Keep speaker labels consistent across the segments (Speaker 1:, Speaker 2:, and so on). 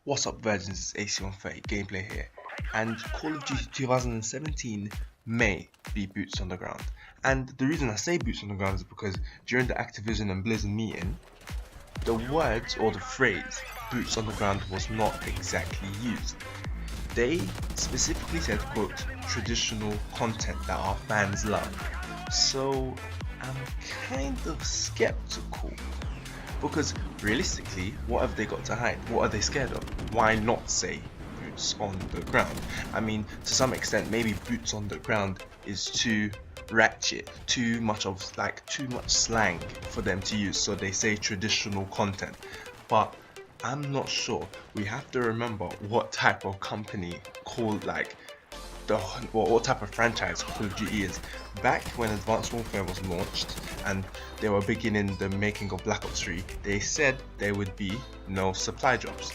Speaker 1: What's up, virgins? It's AC130 gameplay here, and Call of Duty 2017 may be boots on the ground. And the reason I say boots on the ground is because during the Activision and Blizzard meeting, the words or the phrase boots on the ground was not exactly used. They specifically said, quote, traditional content that our fans love. So I'm kind of skeptical. Because realistically, what have they got to hide? What are they scared of? Why not say boots on the ground? I mean, to some extent, maybe boots on the ground is too ratchet, too much slang for them to use, so they say traditional content. But I'm not sure. We have to remember what type of company called what type of franchise Call of Duty is. Back when Advanced Warfare was launched and they were beginning the making of Black Ops 3, they said there would be no supply jobs,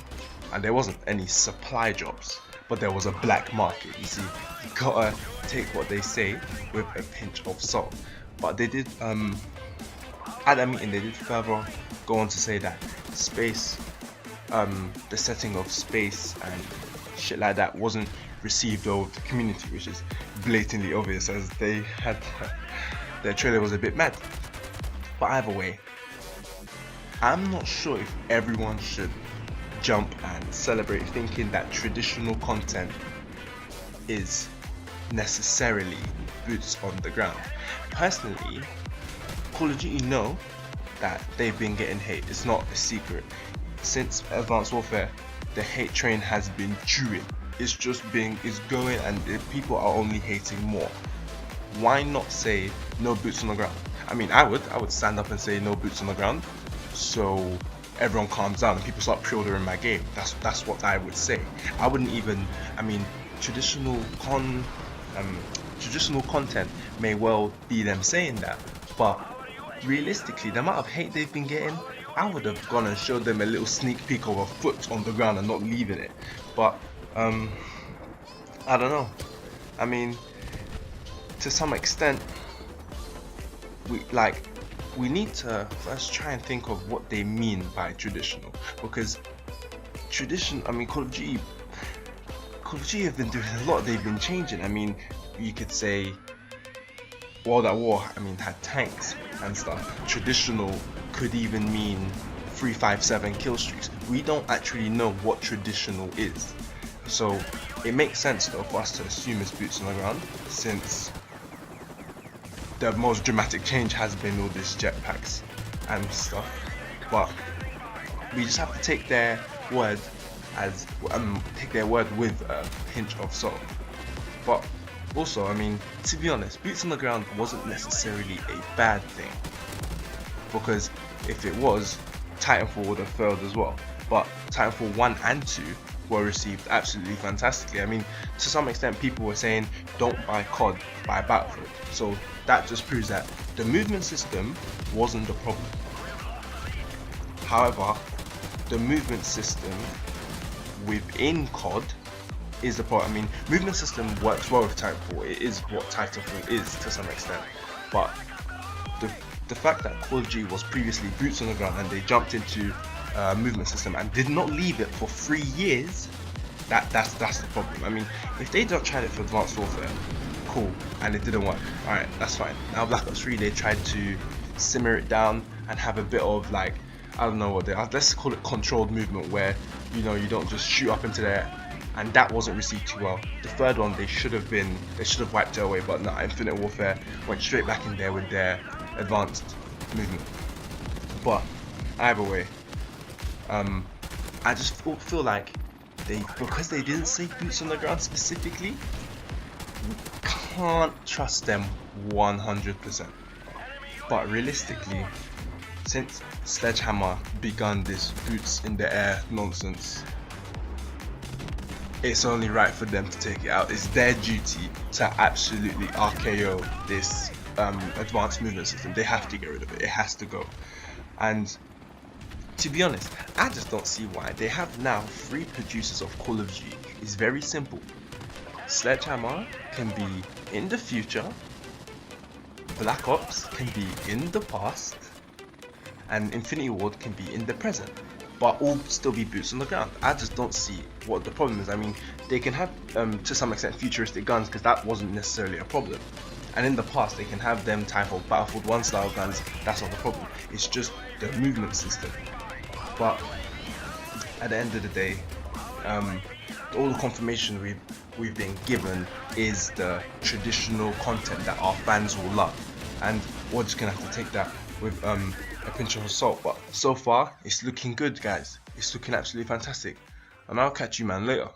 Speaker 1: and there wasn't any supply jobs, but there was a black market. You see, you gotta take what they say with a pinch of salt. But they did at that meeting, they did further go on to say that space, the setting of space and shit like that wasn't received over the community, which is blatantly obvious, as they had their trailer was a bit mad. But either way, I'm not sure if everyone should jump and celebrate thinking that traditional content is necessarily boots on the ground. Personally, Call of Duty know that they've been getting hate. It's not a secret. Since Advanced Warfare, the hate train has been chewing. It's going, and people are only hating more. Why not say no boots on the ground? I mean, I would stand up and say no boots on the ground, so everyone calms down and people start pre-ordering my game. That's what I would say. I wouldn't even. I mean, traditional content may well be them saying that, but realistically, the amount of hate they've been getting, I would have gone and showed them a little sneak peek of a foot on the ground and not leaving it. But I don't know. I mean, to some extent, we need to first try and think of what they mean by traditional, because I mean, Call of Duty have been doing a lot. They've been changing. I mean, you could say World at War, I mean, had tanks and stuff. Traditional could even mean 357 kill streaks. We don't actually know what traditional is. So it makes sense though for us to assume it's boots on the ground, since the most dramatic change has been all these jetpacks and stuff. But we just have to take their word with a pinch of salt. But also, I mean, to be honest, boots on the ground wasn't necessarily a bad thing, because if it was, Titanfall would have failed as well. But Titanfall 1 and 2 were received absolutely fantastically. I mean, to some extent, people were saying don't buy COD, buy Battlefield. So that just proves that the movement system wasn't the problem. However, the movement system within COD is the problem. I mean, movement system works well with Titanfall. It is what Titanfall is to some extent. But the fact that Call of Duty was previously boots on the ground and they jumped into movement system and did not leave it for 3 years, that's the problem. I mean, if they don't tried it for Advanced Warfare, cool, and it didn't work, alright, that's fine. Now Black Ops 3, they tried to simmer it down and have a bit of I don't know what let's call it controlled movement, where you don't just shoot up into there, and that wasn't received too well. The third one, they should have wiped it away, but no, Infinite Warfare went straight back in there with their advanced movement. But either way, I just feel like because they didn't say boots on the ground specifically, we can't trust them 100%. But realistically, since Sledgehammer begun this boots in the air nonsense, it's only right for them to take it out. It's their duty to absolutely RKO this advanced movement system. They have to get rid of it. It has to go. And to be honest, I just don't see why. They have now 3 producers of Call of Duty. It's very simple. Sledgehammer can be in the future, Black Ops can be in the past, and Infinity Ward can be in the present. but all still be boots on the ground. I just don't see what the problem is. I mean, they can have to some extent futuristic guns, because that wasn't necessarily a problem. And in the past, they can have them type of Battlefield 1 style guns. That's not the problem. It's just the movement system. But at the end of the day, all the confirmation we've been given is the traditional content that our fans will love, and we're just gonna have to take that with a pinch of salt. But so far, it's looking good, guys. It's looking absolutely fantastic, and I'll catch you man later.